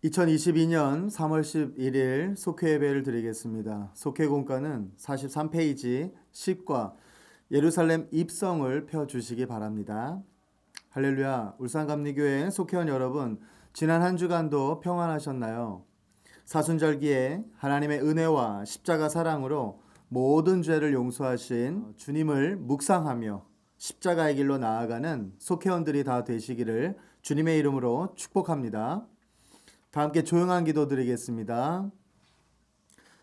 2022년 3월 11일 속회 예배를 드리겠습니다. 속회 공과는 43페이지 10과 예루살렘 입성을 펴주시기 바랍니다. 할렐루야. 울산감리교회 속회원 여러분, 지난 한 주간도 평안하셨나요? 사순절기에 하나님의 은혜와 십자가 사랑으로 모든 죄를 용서하신 주님을 묵상하며 십자가의 길로 나아가는 속회원들이 다 되시기를 주님의 이름으로 축복합니다. 다 함께 조용한 기도 드리겠습니다.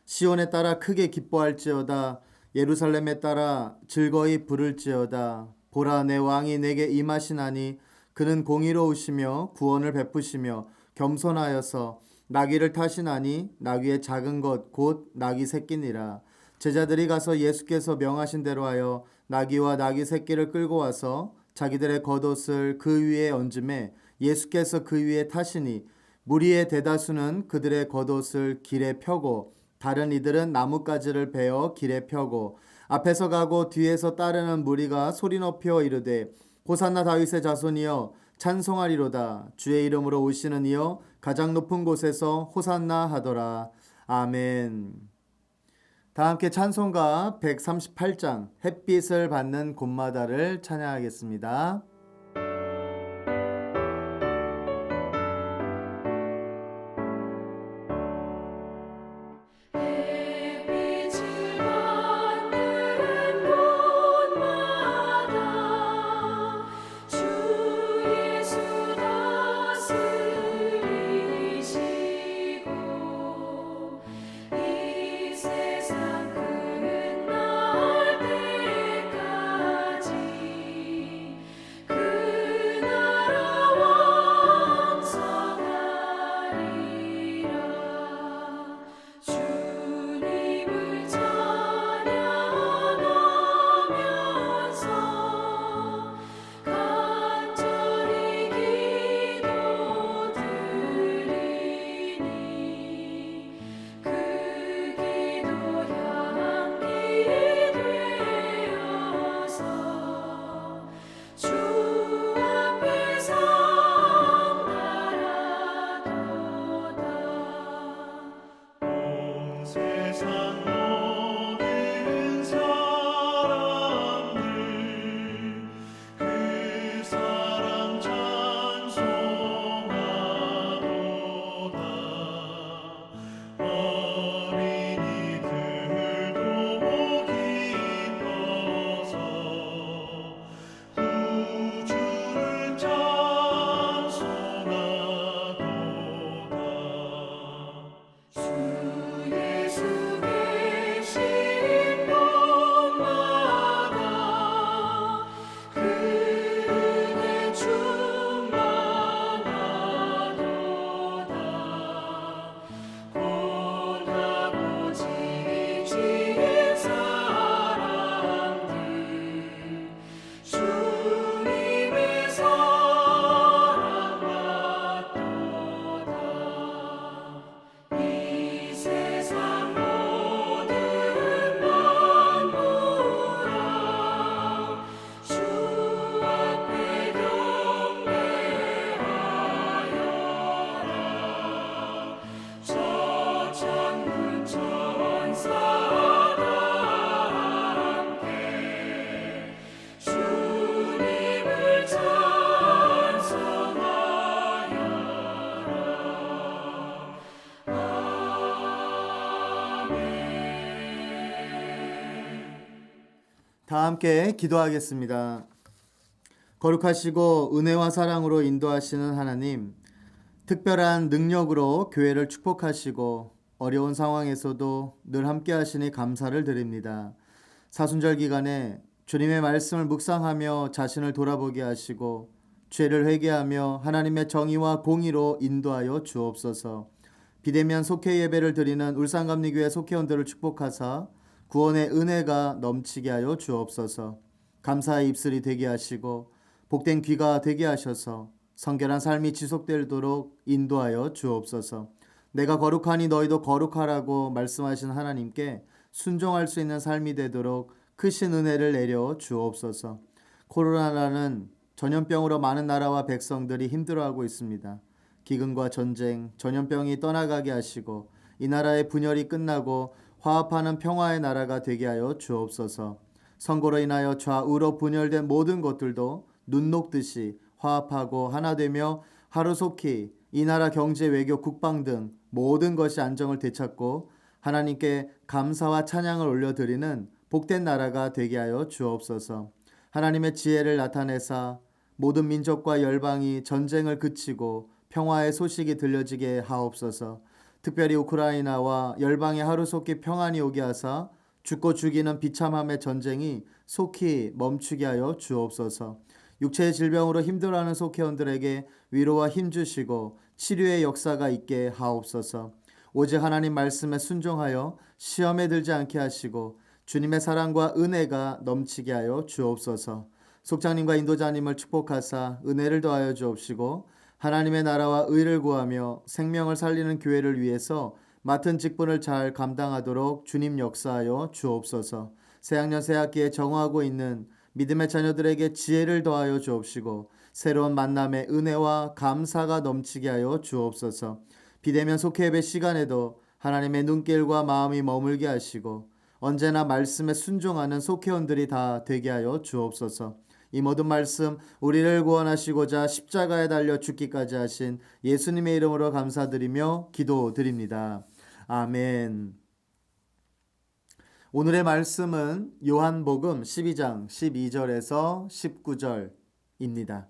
시온에 따라 크게 기뻐할지어다. 예루살렘에 따라 즐거이 부를지어다. 보라, 내 왕이 내게 임하시나니 그는 공의로우시며 구원을 베푸시며 겸손하여서 나귀를 타시나니 나귀의 작은 것 곧 나귀 새끼니라. 제자들이 가서 예수께서 명하신 대로 하여 나귀와 나귀 새끼를 끌고 와서 자기들의 겉옷을 그 위에 얹음에 예수께서 그 위에 타시니 무리의 대다수는 그들의 겉옷을 길에 펴고 다른 이들은 나뭇가지를 베어 길에 펴고 앞에서 가고 뒤에서 따르는 무리가 소리 높여 이르되 호산나 다윗의 자손이여 찬송하리로다. 주의 이름으로 오시는 이여 가장 높은 곳에서 호산나 하더라. 아멘. 다 함께 찬송가 138장 햇빛을 받는 곳마다를 찬양하겠습니다. 다 함께 기도하겠습니다. 거룩하시고 은혜와 사랑으로 인도하시는 하나님, 특별한 능력으로 교회를 축복하시고 어려운 상황에서도 늘 함께 하시니 감사를 드립니다. 사순절 기간에 주님의 말씀을 묵상하며 자신을 돌아보게 하시고 죄를 회개하며 하나님의 정의와 공의로 인도하여 주옵소서. 비대면 속회 예배를 드리는 울산감리교회 속회원들을 축복하사 구원의 은혜가 넘치게 하여 주옵소서. 감사의 입술이 되게 하시고 복된 귀가 되게 하셔서 성결한 삶이 지속되도록 인도하여 주옵소서. 내가 거룩하니 너희도 거룩하라고 말씀하신 하나님께 순종할 수 있는 삶이 되도록 크신 은혜를 내려 주옵소서. 코로나라는 전염병으로 많은 나라와 백성들이 힘들어하고 있습니다. 기근과 전쟁, 전염병이 떠나가게 하시고 이 나라의 분열이 끝나고 화합하는 평화의 나라가 되게 하여 주옵소서. 선거로 인하여 좌우로 분열된 모든 것들도 눈 녹듯이 화합하고 하나 되며 하루속히 이 나라 경제, 외교, 국방 등 모든 것이 안정을 되찾고 하나님께 감사와 찬양을 올려드리는 복된 나라가 되게 하여 주옵소서. 하나님의 지혜를 나타내사 모든 민족과 열방이 전쟁을 그치고 평화의 소식이 들려지게 하옵소서. 특별히 우크라이나와 열방의 하루속히 평안이 오게 하사 죽고 죽이는 비참함의 전쟁이 속히 멈추게 하여 주옵소서. 육체의 질병으로 힘들어하는 속회원들에게 위로와 힘 주시고 치료의 역사가 있게 하옵소서. 오직 하나님 말씀에 순종하여 시험에 들지 않게 하시고 주님의 사랑과 은혜가 넘치게 하여 주옵소서. 속장님과 인도자님을 축복하사 은혜를 더하여 주옵시고 하나님의 나라와 의를 구하며 생명을 살리는 교회를 위해서 맡은 직분을 잘 감당하도록 주님 역사하여 주옵소서. 새학년 새학기에 정화하고 있는 믿음의 자녀들에게 지혜를 더하여 주옵시고 새로운 만남의 은혜와 감사가 넘치게 하여 주옵소서. 비대면 속회예배 시간에도 하나님의 눈길과 마음이 머물게 하시고 언제나 말씀에 순종하는 속회원들이 다 되게 하여 주옵소서. 이 모든 말씀 우리를 구원하시고자 십자가에 달려 죽기까지 하신 예수님의 이름으로 감사드리며 기도드립니다. 아멘. 오늘의 말씀은 요한복음 12장 12절에서 19절입니다.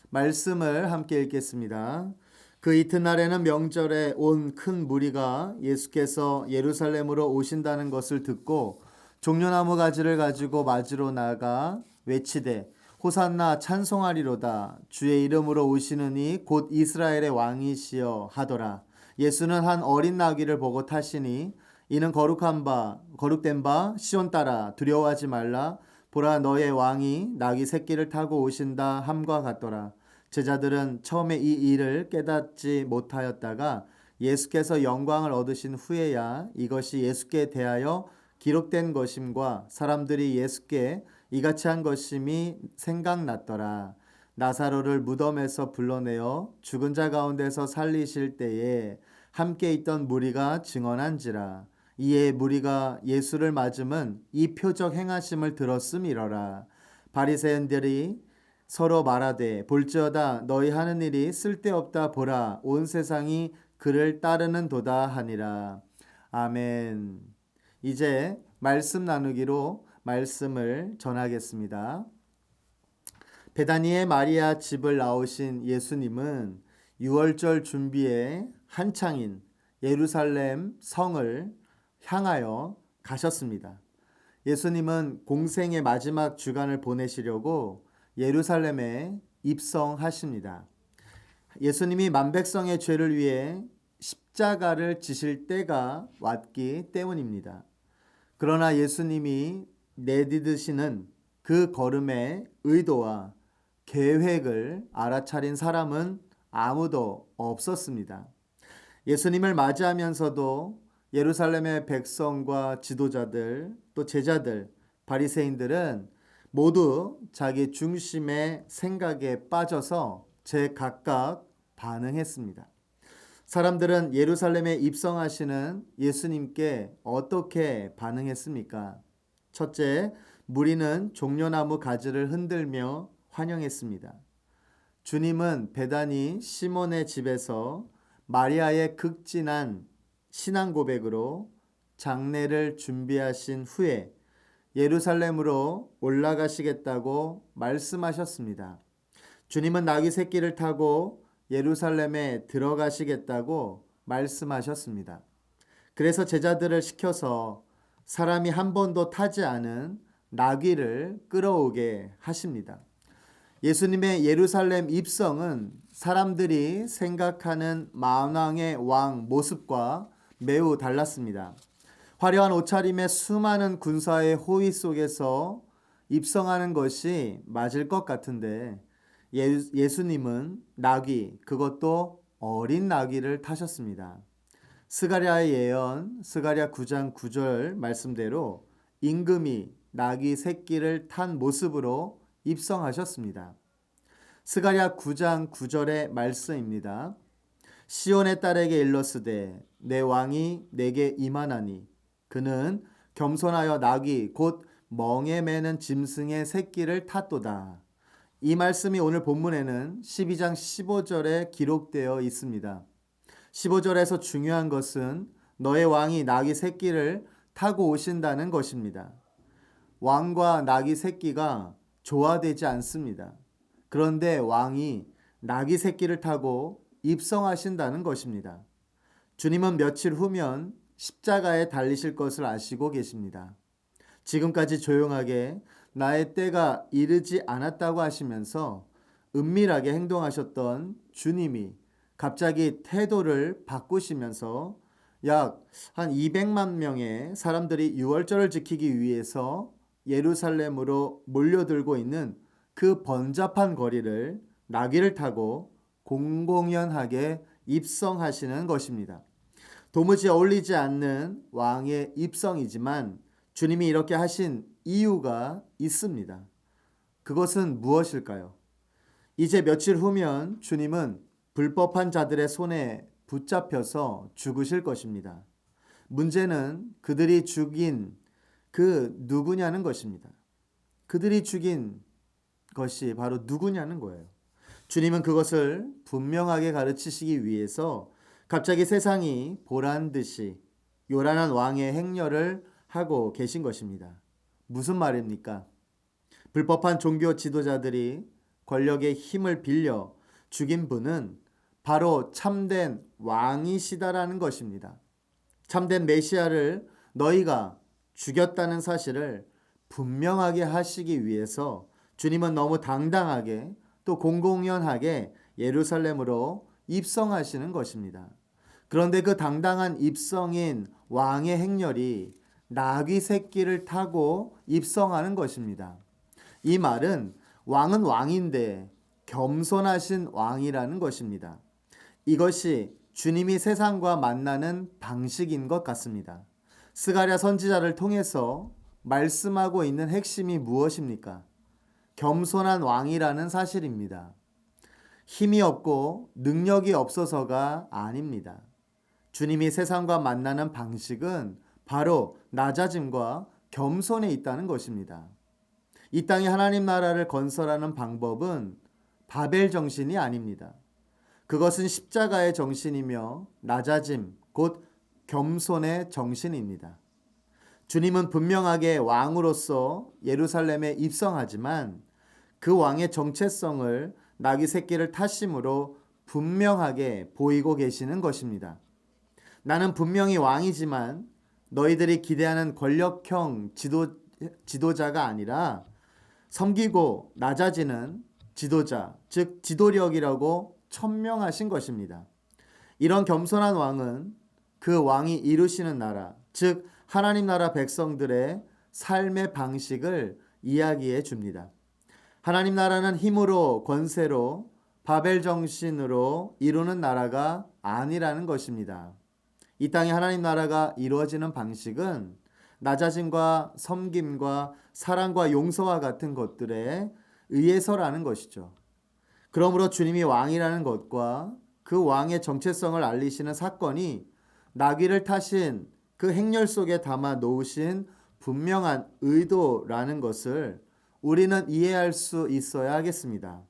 말씀을 함께 읽겠습니다. 그 이튿날에는 명절에 온 큰 무리가 예수께서 예루살렘으로 오신다는 것을 듣고 종려나무 가지를 가지고 맞으러 나가 외치되 호산나 찬송하리로다. 주의 이름으로 오시는 이 곧 이스라엘의 왕이시여 하더라. 예수는 한 어린 나귀를 보고 타시니 이는 거룩된 바 시온 따라 두려워하지 말라. 보라 너의 왕이 나귀 새끼를 타고 오신다 함과 같더라. 제자들은 처음에 이 일을 깨닫지 못하였다가 예수께서 영광을 얻으신 후에야 이것이 예수께 대하여 기록된 것임과 사람들이 예수께 이같이 한 것임이 생각났더라. 나사로를 무덤에서 불러내어 죽은 자 가운데서 살리실 때에 함께 있던 무리가 증언한지라. 이에 무리가 예수를 맞음은 이 표적 행하심을 들었음이러라. 바리새인들이 서로 말하되 볼지어다 너희 하는 일이 쓸데없다. 보라 온 세상이 그를 따르는도다 하니라. 아멘. 이제 말씀 나누기로 말씀을 전하겠습니다. 베다니의 마리아 집을 나오신 예수님은 유월절 준비에 한창인 예루살렘 성을 향하여 가셨습니다. 예수님은 공생의 마지막 주간을 보내시려고 예루살렘에 입성하십니다. 예수님이 만백성의 죄를 위해 십자가를 지실 때가 왔기 때문입니다. 그러나 예수님이 내디디시는 그 걸음의 의도와 계획을 알아차린 사람은 아무도 없었습니다. 예수님을 맞이하면서도 예루살렘의 백성과 지도자들 또 제자들 바리새인들은 모두 자기 중심의 생각에 빠져서 제각각 반응했습니다. 사람들은 예루살렘에 입성하시는 예수님께 어떻게 반응했습니까? 첫째, 무리는 종려나무 가지를 흔들며 환영했습니다. 주님은 베다니 시몬의 집에서 마리아의 극진한 신앙 고백으로 장례를 준비하신 후에 예루살렘으로 올라가시겠다고 말씀하셨습니다. 주님은 나귀 새끼를 타고 예루살렘에 들어가시겠다고 말씀하셨습니다. 그래서 제자들을 시켜서 사람이 한 번도 타지 않은 나귀를 끌어오게 하십니다. 예수님의 예루살렘 입성은 사람들이 생각하는 만왕의 왕 모습과 매우 달랐습니다. 화려한 옷차림의 수많은 군사의 호위 속에서 입성하는 것이 맞을 것 같은데 예수님은 나귀, 그것도 어린 나귀를 타셨습니다. 스가랴의 예언, 스가랴 9장 9절 말씀대로 임금이 나귀 새끼를 탄 모습으로 입성하셨습니다. 스가랴 9장 9절의 말씀입니다. 시온의 딸에게 일렀으되 내 왕이 내게 임하나니 그는 겸손하여 나귀 곧 멍에 매는 짐승의 새끼를 탔도다. 이 말씀이 오늘 본문에는 12장 15절에 기록되어 있습니다. 15절에서 중요한 것은 너의 왕이 나귀 새끼를 타고 오신다는 것입니다. 왕과 나귀 새끼가 조화되지 않습니다. 그런데 왕이 나귀 새끼를 타고 입성하신다는 것입니다. 주님은 며칠 후면 십자가에 달리실 것을 아시고 계십니다. 지금까지 조용하게 나의 때가 이르지 않았다고 하시면서 은밀하게 행동하셨던 주님이 갑자기 태도를 바꾸시면서 약 한 200만 명의 사람들이 유월절을 지키기 위해서 예루살렘으로 몰려들고 있는 그 번잡한 거리를 나귀를 타고 공공연하게 입성하시는 것입니다. 도무지 어울리지 않는 왕의 입성이지만 주님이 이렇게 하신 이유가 있습니다. 그것은 무엇일까요? 이제 며칠 후면 주님은 불법한 자들의 손에 붙잡혀서 죽으실 것입니다. 문제는 그들이 죽인 그 누구냐는 것입니다. 그들이 죽인 것이 바로 누구냐는 거예요. 주님은 그것을 분명하게 가르치시기 위해서 갑자기 세상이 보란 듯이 요란한 왕의 행렬을 하고 계신 것입니다. 무슨 말입니까? 불법한 종교 지도자들이 권력의 힘을 빌려 죽인 분은 바로 참된 왕이시다라는 것입니다. 참된 메시아를 너희가 죽였다는 사실을 분명하게 하시기 위해서 주님은 너무 당당하게 또 공공연하게 예루살렘으로 입성하시는 것입니다. 그런데 그 당당한 입성인 왕의 행렬이 나귀 새끼를 타고 입성하는 것입니다. 이 말은 왕은 왕인데 겸손하신 왕이라는 것입니다. 이것이 주님이 세상과 만나는 방식인 것 같습니다. 스가랴 선지자를 통해서 말씀하고 있는 핵심이 무엇입니까? 겸손한 왕이라는 사실입니다. 힘이 없고 능력이 없어서가 아닙니다. 주님이 세상과 만나는 방식은 바로 낮아짐과 겸손에 있다는 것입니다. 이 땅에 하나님 나라를 건설하는 방법은 바벨 정신이 아닙니다. 그것은 십자가의 정신이며 낮아짐, 곧 겸손의 정신입니다. 주님은 분명하게 왕으로서 예루살렘에 입성하지만 그 왕의 정체성을 나귀 새끼를 타심으로 분명하게 보이고 계시는 것입니다. 나는 분명히 왕이지만 너희들이 기대하는 권력형 지도자가 아니라 섬기고 낮아지는 지도자, 즉 지도력이라고 천명하신 것입니다. 이런 겸손한 왕은 그 왕이 이루시는 나라, 즉 하나님 나라 백성들의 삶의 방식을 이야기해 줍니다. 하나님 나라는 힘으로 권세로 바벨 정신으로 이루는 나라가 아니라는 것입니다. 이 땅에 하나님 나라가 이루어지는 방식은 낮아짐과 섬김과 사랑과 용서와 같은 것들에 의해서라는 것이죠. 그러므로 주님이 왕이라는 것과 그 왕의 정체성을 알리시는 사건이 나귀를 타신 그 행렬 속에 담아 놓으신 분명한 의도라는 것을 우리는 이해할 수 있어야 하겠습니다.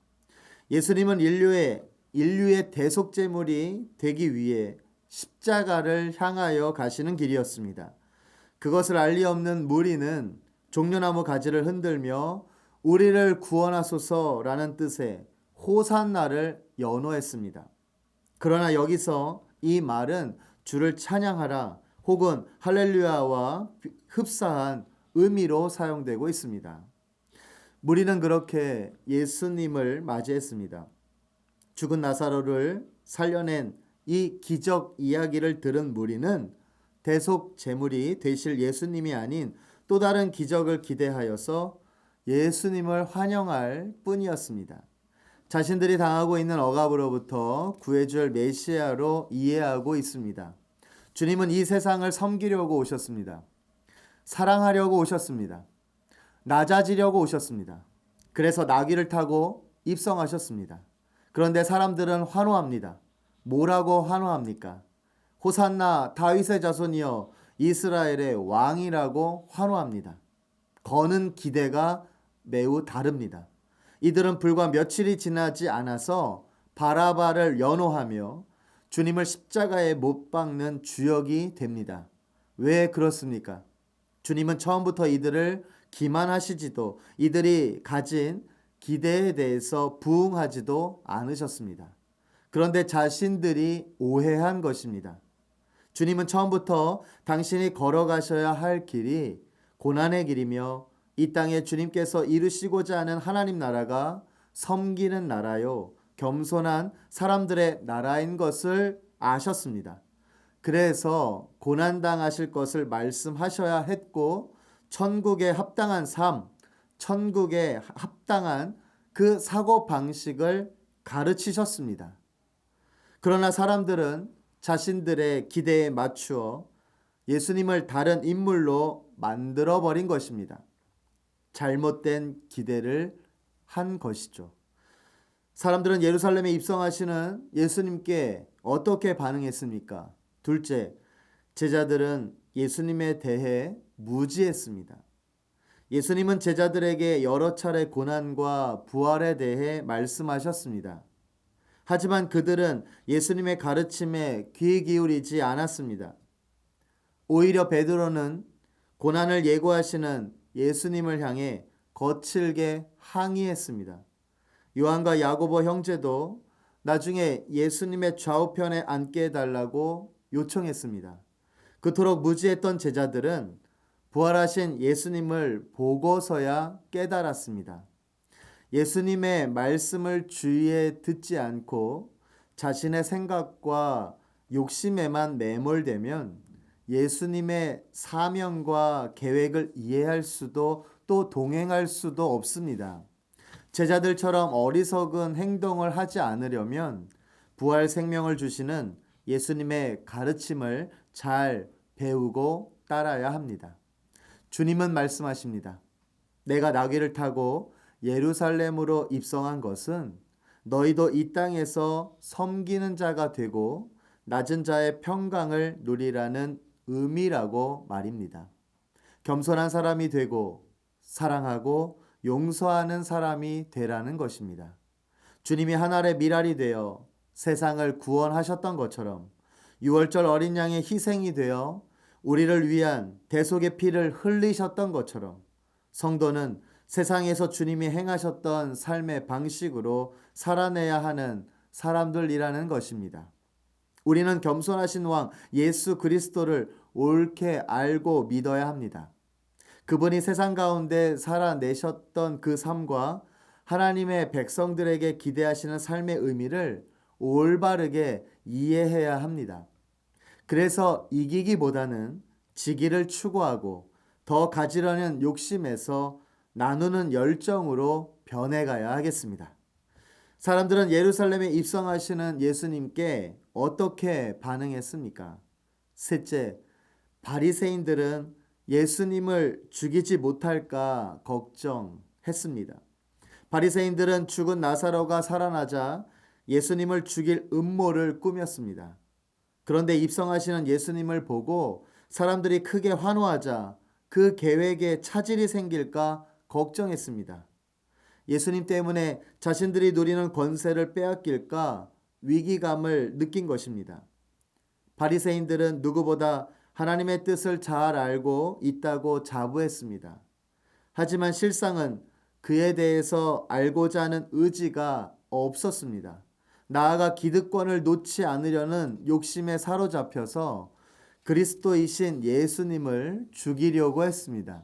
예수님은 인류의 대속제물이 되기 위해 십자가를 향하여 가시는 길이었습니다. 그것을 알리 없는 무리는 종려나무 가지를 흔들며 우리를 구원하소서라는 뜻의 호산나를 연호했습니다. 그러나 여기서 이 말은 주를 찬양하라 혹은 할렐루야와 흡사한 의미로 사용되고 있습니다. 무리는 그렇게 예수님을 맞이했습니다. 죽은 나사로를 살려낸 이 기적 이야기를 들은 무리는 대속 제물이 되실 예수님이 아닌 또 다른 기적을 기대하여서 예수님을 환영할 뿐이었습니다. 자신들이 당하고 있는 억압으로부터 구해줄 메시아로 이해하고 있습니다. 주님은 이 세상을 섬기려고 오셨습니다. 사랑하려고 오셨습니다. 낮아지려고 오셨습니다. 그래서 나귀를 타고 입성하셨습니다. 그런데 사람들은 환호합니다. 뭐라고 환호합니까? 호산나 다윗의 자손이여 이스라엘의 왕이라고 환호합니다. 거는 기대가 매우 다릅니다. 이들은 불과 며칠이 지나지 않아서 바라바를 연호하며 주님을 십자가에 못 박는 주역이 됩니다. 왜 그렇습니까? 주님은 처음부터 이들을 기만하시지도 이들이 가진 기대에 대해서 부응하지도 않으셨습니다. 그런데 자신들이 오해한 것입니다. 주님은 처음부터 당신이 걸어가셔야 할 길이 고난의 길이며 이 땅에 주님께서 이루시고자 하는 하나님 나라가 섬기는 나라요, 겸손한 사람들의 나라인 것을 아셨습니다. 그래서 고난당하실 것을 말씀하셔야 했고 천국에 합당한 삶, 천국에 합당한 그 사고방식을 가르치셨습니다. 그러나 사람들은 자신들의 기대에 맞추어 예수님을 다른 인물로 만들어버린 것입니다. 잘못된 기대를 한 것이죠. 사람들은 예루살렘에 입성하시는 예수님께 어떻게 반응했습니까? 둘째, 제자들은 예수님에 대해 무지했습니다. 예수님은 제자들에게 여러 차례 고난과 부활에 대해 말씀하셨습니다. 하지만 그들은 예수님의 가르침에 귀 기울이지 않았습니다. 오히려 베드로는 고난을 예고하시는 예수님을 향해 거칠게 항의했습니다. 요한과 야고보 형제도 나중에 예수님의 좌우편에 앉게 해달라고 요청했습니다. 그토록 무지했던 제자들은 부활하신 예수님을 보고서야 깨달았습니다. 예수님의 말씀을 주의에 듣지 않고 자신의 생각과 욕심에만 매몰되면 예수님의 사명과 계획을 이해할 수도 또 동행할 수도 없습니다. 제자들처럼 어리석은 행동을 하지 않으려면 부활 생명을 주시는 예수님의 가르침을 잘 배우고 따라야 합니다. 주님은 말씀하십니다. 내가 나귀를 타고 예루살렘으로 입성한 것은 너희도 이 땅에서 섬기는 자가 되고 낮은 자의 평강을 누리라는 의미라고 말입니다. 겸손한 사람이 되고 사랑하고 용서하는 사람이 되라는 것입니다. 주님이 한 알의 밀알이 되어 세상을 구원하셨던 것처럼 6월절 어린 양의 희생이 되어 우리를 위한 대속의 피를 흘리셨던 것처럼 성도는 세상에서 주님이 행하셨던 삶의 방식으로 살아내야 하는 사람들이라는 것입니다. 우리는 겸손하신 왕 예수 그리스도를 옳게 알고 믿어야 합니다. 그분이 세상 가운데 살아내셨던 그 삶과 하나님의 백성들에게 기대하시는 삶의 의미를 올바르게 이해해야 합니다. 그래서 이기기보다는 지기를 추구하고 더 가지려는 욕심에서 나누는 열정으로 변해가야 하겠습니다. 사람들은 예루살렘에 입성하시는 예수님께 어떻게 반응했습니까? 셋째, 바리새인들은 예수님을 죽이지 못할까 걱정했습니다. 바리새인들은 죽은 나사로가 살아나자 예수님을 죽일 음모를 꾸몄습니다. 그런데 입성하시는 예수님을 보고 사람들이 크게 환호하자 그 계획에 차질이 생길까 걱정했습니다. 예수님 때문에 자신들이 누리는 권세를 빼앗길까 위기감을 느낀 것입니다. 바리새인들은 누구보다 하나님의 뜻을 잘 알고 있다고 자부했습니다. 하지만 실상은 그에 대해서 알고자 하는 의지가 없었습니다. 나아가 기득권을 놓지 않으려는 욕심에 사로잡혀서 그리스도이신 예수님을 죽이려고 했습니다.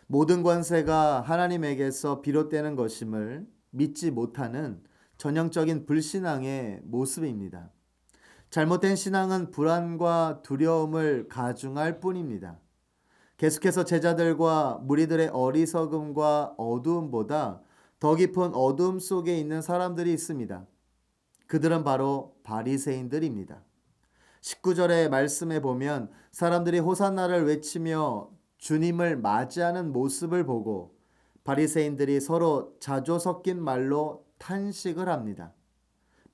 모든 권세가 하나님에게서 비롯되는 것임을 믿지 못하는 전형적인 불신앙의 모습입니다. 잘못된 신앙은 불안과 두려움을 가중할 뿐입니다. 계속해서 제자들과 무리들의 어리석음과 어두움보다 더 깊은 어두움 속에 있는 사람들이 있습니다. 그들은 바로 바리새인들입니다. 19절의 말씀에 보면 사람들이 호산나를 외치며 주님을 맞이하는 모습을 보고 바리새인들이 서로 자조 섞인 말로 탄식을 합니다.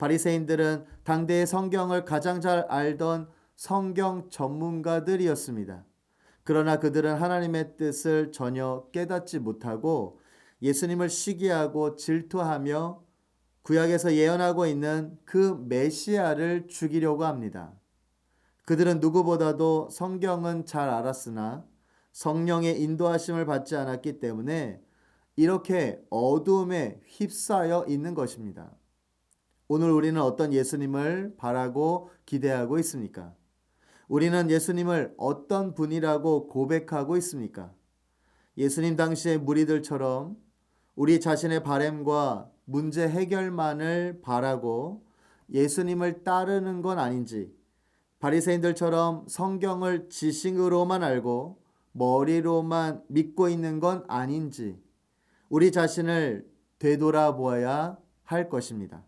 바리새인들은 당대의 성경을 가장 잘 알던 성경 전문가들이었습니다. 그러나 그들은 하나님의 뜻을 전혀 깨닫지 못하고 예수님을 시기하고 질투하며 구약에서 예언하고 있는 그 메시아를 죽이려고 합니다. 그들은 누구보다도 성경은 잘 알았으나 성령의 인도하심을 받지 않았기 때문에 이렇게 어두움에 휩싸여 있는 것입니다. 오늘 우리는 어떤 예수님을 바라고 기대하고 있습니까? 우리는 예수님을 어떤 분이라고 고백하고 있습니까? 예수님 당시의 무리들처럼 우리 자신의 바램과 문제 해결만을 바라고 예수님을 따르는 건 아닌지, 바리새인들처럼 성경을 지식으로만 알고 머리로만 믿고 있는 건 아닌지 우리 자신을 되돌아보아야 할 것입니다.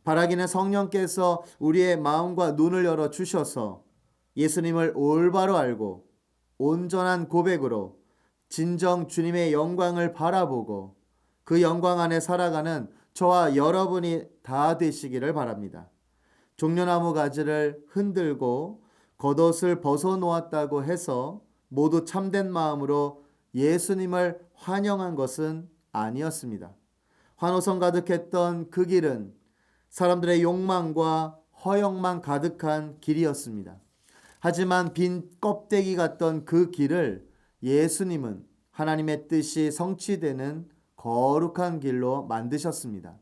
바라기는 성령께서 우리의 마음과 눈을 열어 주셔서 예수님을 올바로 알고 온전한 고백으로 진정 주님의 영광을 바라보고 그 영광 안에 살아가는 저와 여러분이 다 되시기를 바랍니다. 종려나무 가지를 흔들고 겉옷을 벗어놓았다고 해서 모두 참된 마음으로 예수님을 환영한 것은 아니었습니다. 환호성 가득했던 그 길은 사람들의 욕망과 허영만 가득한 길이었습니다. 하지만 빈 껍데기 같던 그 길을 예수님은 하나님의 뜻이 성취되는 거룩한 길로 만드셨습니다.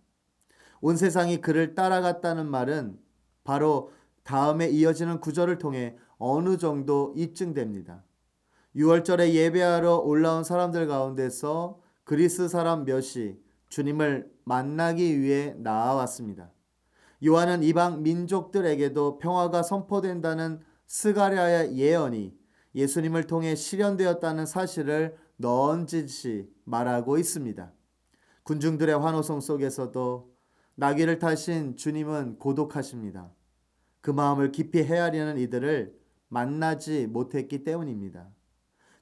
온 세상이 그를 따라갔다는 말은 바로 다음에 이어지는 구절을 통해 어느 정도 입증됩니다. 6월절에 예배하러 올라온 사람들 가운데서 그리스 사람 몇이 주님을 만나기 위해 나아왔습니다. 요한은 이방 민족들에게도 평화가 선포된다는 스가랴의 예언이 예수님을 통해 실현되었다는 사실을 넌지시 말하고 있습니다. 군중들의 환호성 속에서도 나귀를 타신 주님은 고독하십니다. 그 마음을 깊이 헤아리는 이들을 만나지 못했기 때문입니다.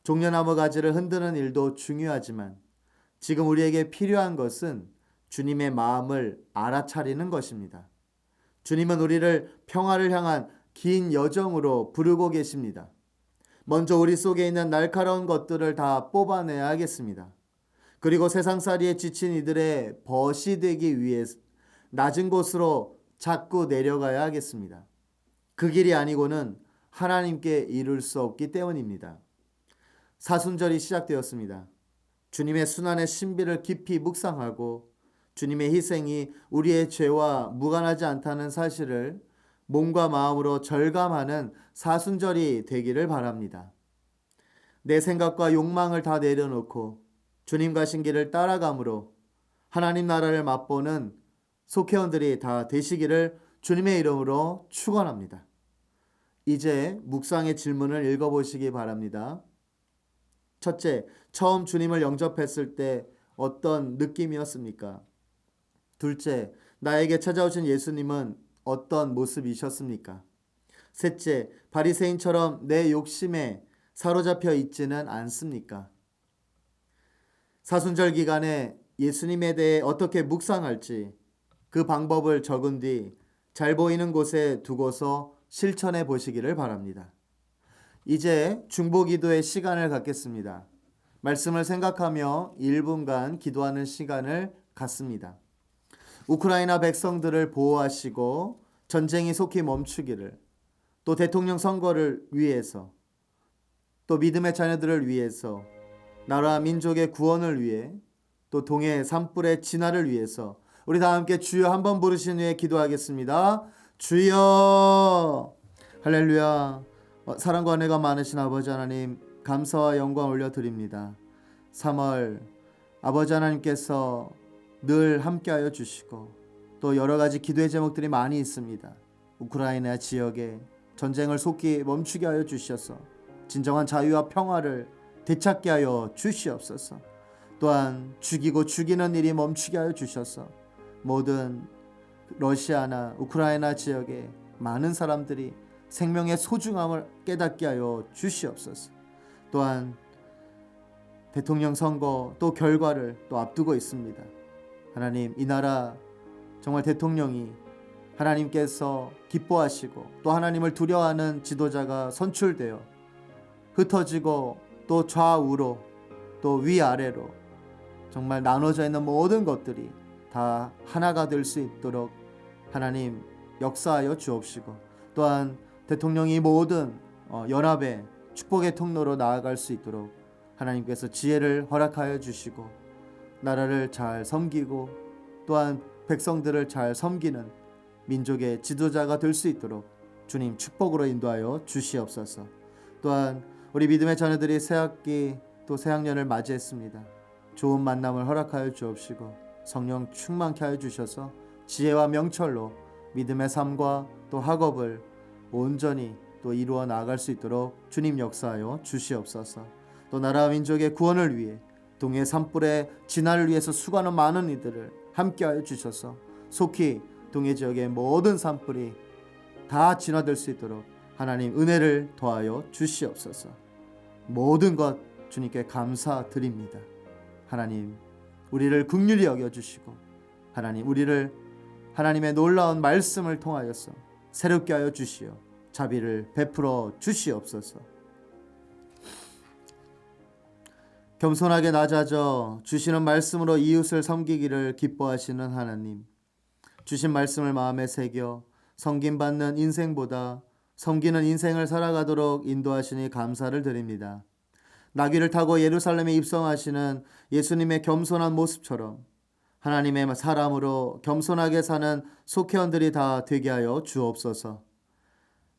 종려나무 가지를 흔드는 일도 중요하지만 지금 우리에게 필요한 것은 주님의 마음을 알아차리는 것입니다. 주님은 우리를 평화를 향한 긴 여정으로 부르고 계십니다. 먼저 우리 속에 있는 날카로운 것들을 다 뽑아내야 하겠습니다. 그리고 세상살이에 지친 이들의 벗이 되기 위해 낮은 곳으로 자꾸 내려가야 하겠습니다. 그 길이 아니고는 하나님께 이룰 수 없기 때문입니다. 사순절이 시작되었습니다. 주님의 순환의 신비를 깊이 묵상하고 주님의 희생이 우리의 죄와 무관하지 않다는 사실을 몸과 마음으로 절감하는 사순절이 되기를 바랍니다. 내 생각과 욕망을 다 내려놓고 주님 가신 길을 따라감으로 하나님 나라를 맛보는 속회원들이 다 되시기를 주님의 이름으로 축원합니다. 이제 묵상의 질문을 읽어보시기 바랍니다. 첫째, 처음 주님을 영접했을 때 어떤 느낌이었습니까? 둘째, 나에게 찾아오신 예수님은 어떤 모습이셨습니까? 셋째, 바리새인처럼 내 욕심에 사로잡혀 있지는 않습니까? 사순절 기간에 예수님에 대해 어떻게 묵상할지 그 방법을 적은 뒤 잘 보이는 곳에 두고서 실천해 보시기를 바랍니다. 이제 중보기도의 시간을 갖겠습니다. 말씀을 생각하며 1분간 기도하는 시간을 갖습니다. 우크라이나 백성들을 보호하시고 전쟁이 속히 멈추기를, 또 대통령 선거를 위해서, 또 믿음의 자녀들을 위해서, 나라 민족의 구원을 위해, 또 동해 산불의 진화를 위해서 우리 다 함께 주여 한번 부르신 후에 기도하겠습니다. 주여. 할렐루야. 사랑과 은혜가 많으신 아버지 하나님, 감사와 영광 올려드립니다. 3월 아버지 하나님께서 늘 함께하여 주시고 또 여러 가지 기도의 제목들이 많이 있습니다. 우크라이나 지역에 전쟁을 속히 멈추게 하여 주셔서 진정한 자유와 평화를 되찾게 하여 주시옵소서. 또한 죽이고 죽이는 일이 멈추게 하여 주셔서 모든 러시아나 우크라이나 지역에 많은 사람들이 생명의 소중함을 깨닫게 하여 주시옵소서. 또한 대통령 선거 또 결과를 또 앞두고 있습니다. 하나님, 이 나라 정말 대통령이 하나님께서 기뻐하시고 또 하나님을 두려워하는 지도자가 선출되어 흩어지고 또 좌우로 또 위아래로 정말 나눠져 있는 모든 것들이 다 하나가 될 수 있도록 하나님 역사하여 주옵시고, 또한 대통령이 모든 연합의 축복의 통로로 나아갈 수 있도록 하나님께서 지혜를 허락하여 주시고 나라를 잘 섬기고 또한 백성들을 잘 섬기는 민족의 지도자가 될 수 있도록 주님 축복으로 인도하여 주시옵소서. 또한 우리 믿음의 자녀들이 새학기 또 새학년을 맞이했습니다. 좋은 만남을 허락하여 주옵시고 성령 충만케 하여 주셔서 지혜와 명철로 믿음의 삶과 또 학업을 온전히 또 이루어 나아갈 수 있도록 주님 역사하여 주시옵소서. 또 나라와 민족의 구원을 위해 동해 산불의 진화를 위해서 수고하는 많은 이들을 함께하여 주셔서 속히 동해 지역의 모든 산불이 다 진화될 수 있도록 하나님 은혜를 더하여 주시옵소서. 모든 것 주님께 감사드립니다. 하나님 우리를 긍휼히 여겨주시고 하나님 우리를 하나님의 놀라운 말씀을 통하여서 새롭게 하여 주시어 자비를 베풀어 주시옵소서. 겸손하게 낮아져 주시는 말씀으로 이웃을 섬기기를 기뻐하시는 하나님, 주신 말씀을 마음에 새겨 섬김받는 인생보다 섬기는 인생을 살아가도록 인도하시니 감사를 드립니다. 나귀를 타고 예루살렘에 입성하시는 예수님의 겸손한 모습처럼 하나님의 사람으로 겸손하게 사는 속회원들이 다 되게 하여 주옵소서.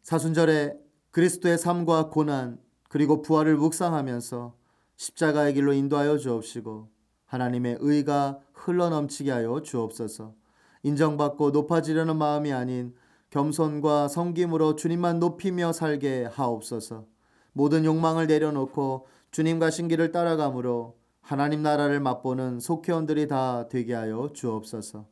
사순절에 그리스도의 삶과 고난 그리고 부활을 묵상하면서 십자가의 길로 인도하여 주옵시고 하나님의 의가 흘러넘치게 하여 주옵소서. 인정받고 높아지려는 마음이 아닌 겸손과 섬김으로 주님만 높이며 살게 하옵소서. 모든 욕망을 내려놓고 주님과 신기를 따라감으로 하나님 나라를 맛보는 속회원들이 다 되게 하여 주옵소서.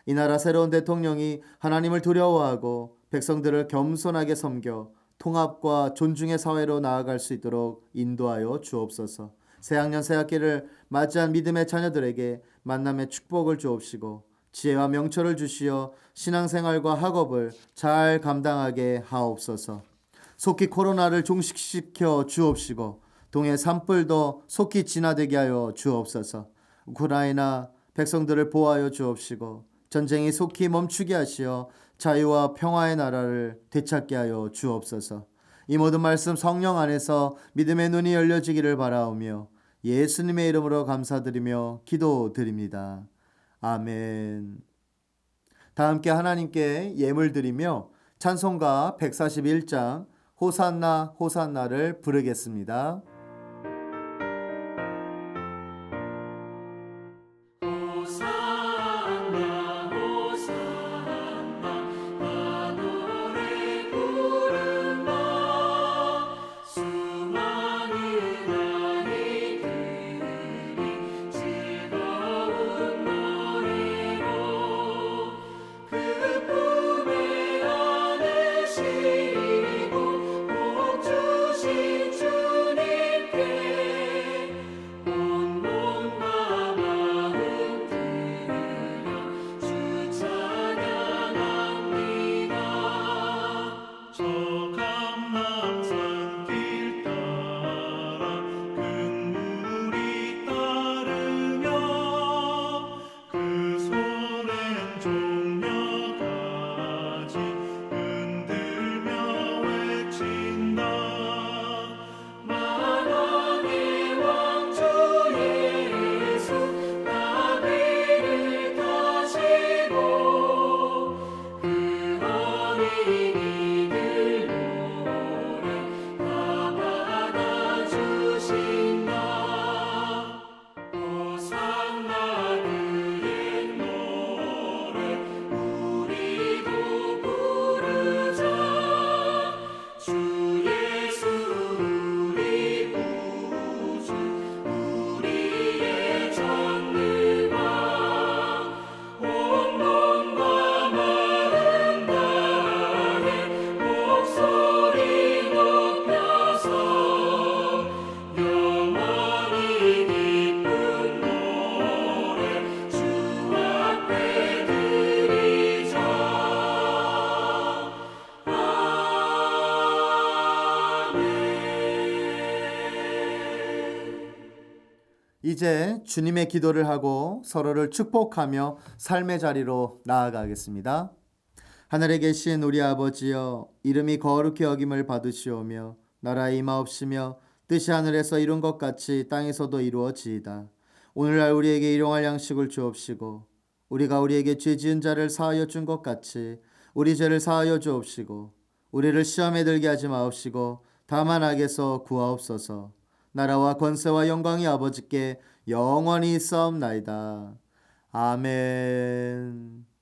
이 나라 새로운 대통령이 하나님을 두려워하고 백성들을 겸손하게 섬겨 통합과 존중의 사회로 나아갈 수 있도록 인도하여 주옵소서. 새학년 새학기를 맞이한 믿음의 자녀들에게 만남의 축복을 주옵시고 지혜와 명철을 주시어 신앙생활과 학업을 잘 감당하게 하옵소서. 속히 코로나를 종식시켜 주옵시고 동해 산불도 속히 진화되게 하여 주옵소서. 우크라이나 백성들을 보호하여 주옵시고 전쟁이 속히 멈추게 하시어 자유와 평화의 나라를 되찾게 하여 주옵소서. 이 모든 말씀 성령 안에서 믿음의 눈이 열려지기를 바라오며 예수님의 이름으로 감사드리며 기도드립니다. 아멘. 다 함께 하나님께 예물 드리며 찬송가 141장 호산나 호산나를 부르겠습니다. 복 주신 주님 이제 주님의 기도를 하고 서로를 축복하며 삶의 자리로 나아가겠습니다. 하늘에 계신 우리 아버지여, 이름이 거룩히 여김을 받으시오며 나라의 임하옵시며 뜻이 하늘에서 이룬 것 같이 땅에서도 이루어지이다. 오늘날 우리에게 일용할 양식을 주옵시고 우리가 우리에게 죄 지은 자를 사하여 준 것 같이 우리 죄를 사하여 주옵시고 우리를 시험에 들게 하지 마옵시고 다만 악에서 구하옵소서. 나라와 권세와 영광이 아버지께 영원히 있사옵나이다. 아멘.